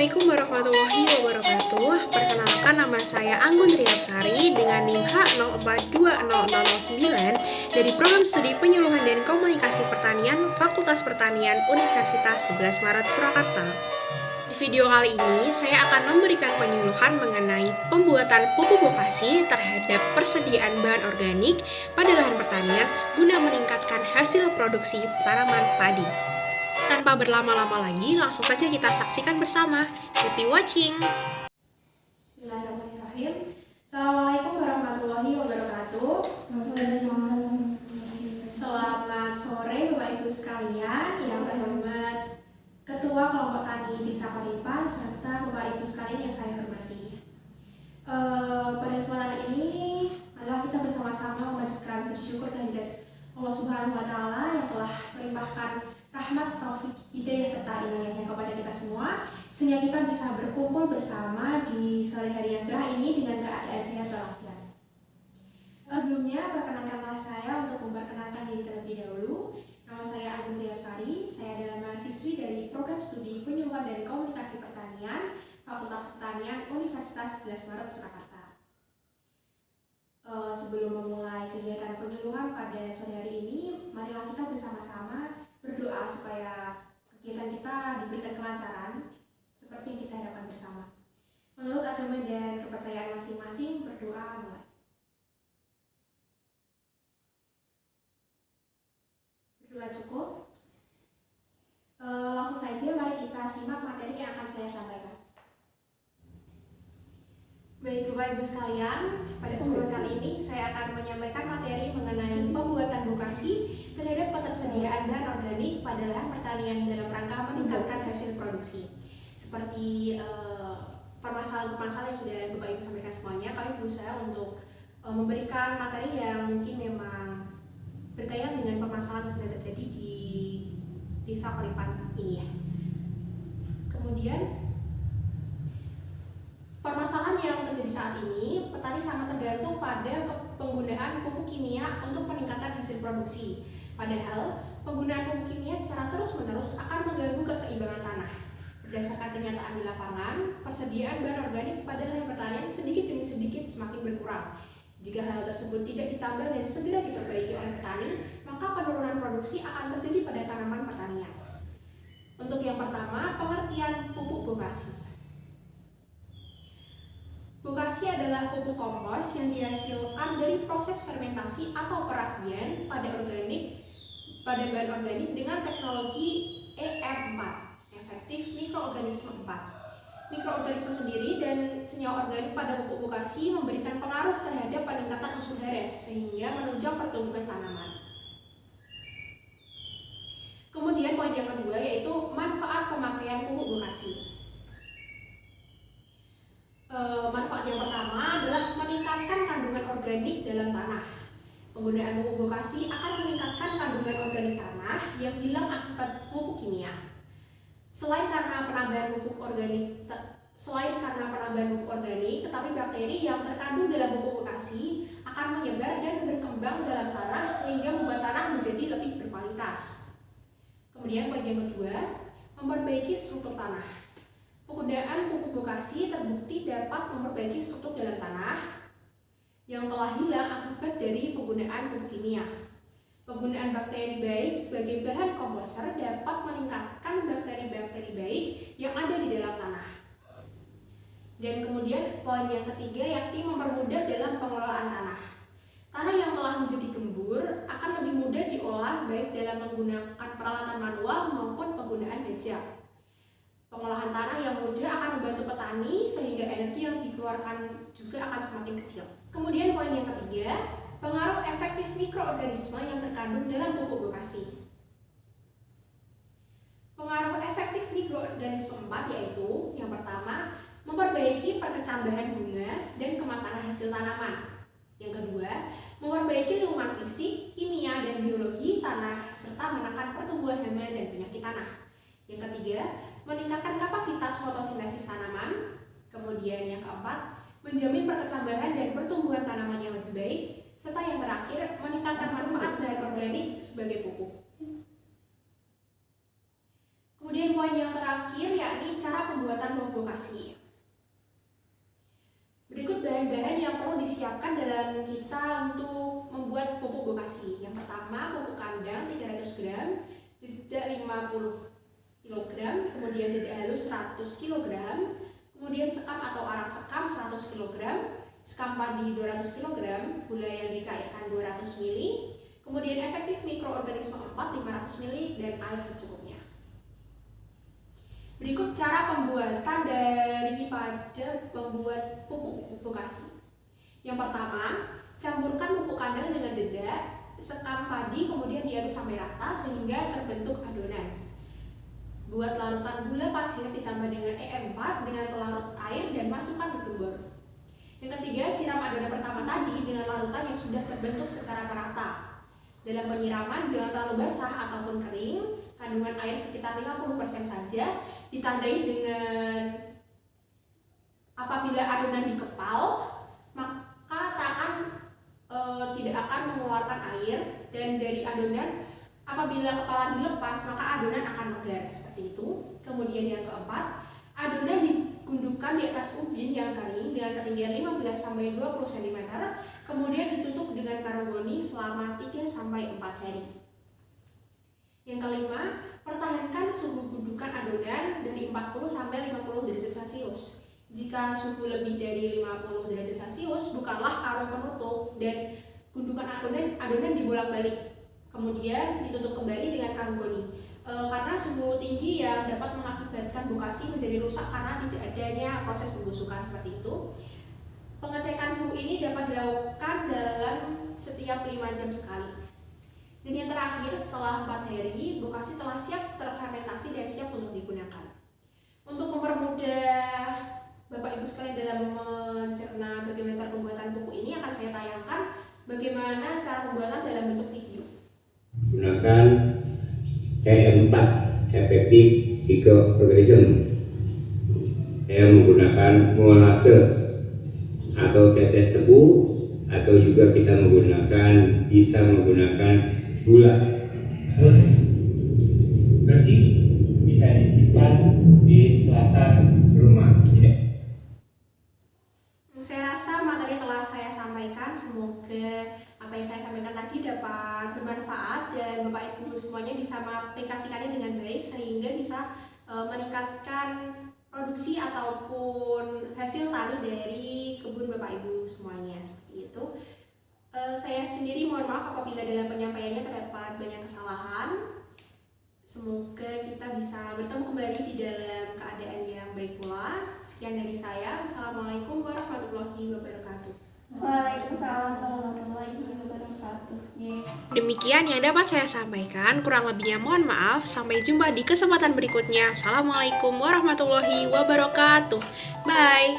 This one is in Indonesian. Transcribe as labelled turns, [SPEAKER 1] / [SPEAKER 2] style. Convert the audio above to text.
[SPEAKER 1] Assalamualaikum warahmatullahi wabarakatuh. Perkenalkan, nama saya Anggun Riyapsari dengan NIM H04200009 dari Program Studi Penyuluhan dan Komunikasi Pertanian Fakultas Pertanian Universitas 11 Maret Surakarta. Di video kali ini, saya akan memberikan penyuluhan mengenai pembuatan pupuk bokasi terhadap persediaan bahan organik pada lahan pertanian guna meningkatkan hasil produksi tanaman padi. Tanpa berlama-lama lagi, langsung saja kita saksikan bersama. Happy watching! Bismillahirrahmanirrahim. Assalamualaikum warahmatullahi wabarakatuh. Selamat sore Bapak Ibu sekalian, yang terhormat Ketua Kelompok Tani Desa Paripan serta Bapak Ibu sekalian yang saya hormati. Pada kesempatan ini adalah kita bersama-sama memanjatkan puji syukur kehadirat Allah Subhanahu wa Ta'ala yang telah melimpahkan rahmat, taufik, hidayah serta inayahnya kepada kita semua, sehingga kita bisa berkumpul bersama di sore hari yang cerah ini dengan keadaan sehat walafiat. Sebelumnya, perkenankanlah saya untuk memperkenalkan diri terlebih dahulu. Nama saya Anggun Riyapsari, saya adalah mahasiswi dari Program Studi Penyuluhan dan Komunikasi Pertanian Fakultas Pertanian Universitas 11 Maret Surakarta. Sebelum memulai kegiatan penyuluhan pada sore hari ini, marilah kita bersama-sama berdoa supaya kegiatan kita diberikan kelancaran seperti yang kita harapkan bersama. Menurut agama dan kepercayaan masing-masing, berdoa mulai. Berdoa cukup. Langsung saja mari kita simak materi yang akan saya sampaikan. Baik Bapak Ibu sekalian, pada kesempatan kali ini saya akan menyampaikan materi mengenai pembuatan bokasi terhadap ketersediaan bahan organik pada lahan pertanian dalam rangka meningkatkan hasil produksi. Seperti permasalahan-permasalahan yang sudah Bapak Ibu sampaikan semuanya, kami berusaha untuk memberikan materi yang mungkin memang berkaitan dengan permasalahan yang sedang terjadi di Desa Paripan ini ya. Kemudian permasalahan yang terjadi saat ini, petani sangat tergantung pada penggunaan pupuk kimia untuk peningkatan hasil produksi. Padahal, penggunaan pupuk kimia secara terus-menerus akan mengganggu keseimbangan tanah. Berdasarkan kenyataan di lapangan, persediaan bahan organik pada lahan pertanian sedikit demi sedikit semakin berkurang. Jika hal tersebut tidak ditambah dan segera diperbaiki oleh petani, maka penurunan produksi akan terjadi pada tanaman pertanian. Untuk yang pertama, pengertian pupuk bokasi. Bokasi adalah pupuk kompos yang dihasilkan dari proses fermentasi atau perakian pada bahan organik dengan teknologi EM4, efektif mikroorganisme 4. Mikroorganisme sendiri dan senyawa organik pada pupuk bokasi memberikan pengaruh terhadap peningkatan unsur hara sehingga menunjang pertumbuhan tanaman. Kemudian poin yang kedua yaitu manfaat pemakaian pupuk bokasi. Manfaat yang pertama adalah meningkatkan kandungan organik dalam tanah. Penggunaan pupuk bokasi akan meningkatkan kandungan organik tanah yang hilang akibat pupuk kimia. Selain karena penambahan pupuk organik, tetapi bakteri yang terkandung dalam pupuk bokasi akan menyebar dan berkembang dalam tanah sehingga membuat tanah menjadi lebih berkualitas. Kemudian poin yang kedua, memperbaiki struktur tanah. Penggunaan pupuk bokasi terbukti dapat memperbaiki struktur dalam tanah yang telah hilang akibat dari penggunaan pupuk kimia. Penggunaan bakteri baik sebagai bahan komposer dapat meningkatkan bakteri-bakteri baik yang ada di dalam tanah. Dan kemudian poin yang ketiga yakni mempermudah dalam pengelolaan tanah. Tanah yang telah menjadi gembur akan lebih mudah diolah baik dalam menggunakan peralatan manual maupun penggunaan bajak. Pengolahan tanah yang mudah akan membantu petani sehingga energi yang dikeluarkan juga akan semakin kecil. Kemudian poin yang ketiga, pengaruh efektif mikroorganisme yang terkandung dalam pupuk bokasi. Pengaruh efektif mikroorganisme 4 yaitu yang pertama, memperbaiki perkecambahan bunga dan kematangan hasil tanaman. Yang kedua, memperbaiki lingkungan fisik, kimia, dan biologi tanah serta menekan pertumbuhan hama dan penyakit tanah. Yang ketiga, meningkatkan kapasitas fotosintesis tanaman. Kemudian yang keempat, menjamin perkecambahan dan pertumbuhan tanaman yang lebih baik. Serta yang terakhir, meningkatkan manfaat bahan organik sebagai pupuk. Kemudian poin yang terakhir yakni cara pembuatan pupuk vokasi. Berikut bahan-bahan yang perlu disiapkan dalam kita untuk membuat pupuk vokasi. Yang pertama, pupuk kandang 300 gram, dedak 50 kg, kemudian dedak halus 100 kg, kemudian sekam atau arak sekam 100 kg, sekam padi 200 kg, gula yang dicairkan 200 ml, kemudian efektif mikroorganisme 4 500 ml, dan air secukupnya. Berikut cara pembuatan daripada pembuat pupuk vokasi. Yang pertama, campurkan pupuk kandang dengan dedak, sekam padi, kemudian diaduk sampai rata sehingga terbentuk adonan. Buat larutan gula pasir ditambah dengan E4 dengan pelarut air dan masukkan ke tumbler. Yang ketiga, siram adonan pertama tadi dengan larutan yang sudah terbentuk secara merata. Dalam penyiraman jangan terlalu basah ataupun kering, kandungan air sekitar 50% saja, ditandai dengan apabila adonan dikepal, maka tangan tidak akan mengeluarkan air, dan dari adonan apabila kepala dilepas maka adonan akan megar seperti itu. Kemudian yang keempat, adonan digundukkan di atas ubin yang kering dengan ketinggian 15-20 cm, kemudian ditutup dengan karung goni selama 3-4 hari. Yang kelima, pertahankan suhu gundukan adonan dari 40-50 derajat Celcius. Jika suhu lebih dari 50 derajat Celcius, bukanlah karung penutup dan gundukan adonan dibolak-balik. Kemudian ditutup kembali dengan karung goni. Karena suhu tinggi yang dapat mengakibatkan vokasi menjadi rusak karena tidak adanya proses pembusukan seperti itu. Pengecekan suhu ini dapat dilakukan dalam setiap 5 jam sekali. Dan yang terakhir, setelah 4 hari, vokasi telah siap terfermentasi dan siap untuk digunakan. Untuk mempermudah Bapak Ibu sekalian dalam mencerna bagaimana cara pembuatan pupuk ini, akan saya tayangkan bagaimana cara pembuatan dalam bentuk video.
[SPEAKER 2] Gunakan E4 efektif mikroorganisme. Saya menggunakan molase atau tetes tebu, atau juga kita bisa menggunakan gula bersih, bisa disimpan di selasar rumah.
[SPEAKER 1] Saya rasa materi telah saya sampaikan. Semoga apa yang saya sampaikan tadi dapat bermanfaat dan Bapak Ibu semuanya bisa mengaplikasikannya dengan baik sehingga bisa meningkatkan produksi ataupun hasil tani dari kebun Bapak Ibu semuanya, seperti itu. Saya sendiri mohon maaf apabila dalam penyampaiannya terdapat banyak kesalahan. Semoga kita bisa bertemu kembali di dalam keadaan yang baik pula. Sekian dari saya. Assalamualaikum warahmatullahi wabarakatuh.
[SPEAKER 3] Waalaikumsalam warahmatullahi wabarakatuh.
[SPEAKER 1] Demikian yang dapat saya sampaikan. Kurang lebihnya mohon maaf. Sampai jumpa di kesempatan berikutnya. Assalamualaikum warahmatullahi wabarakatuh. Bye.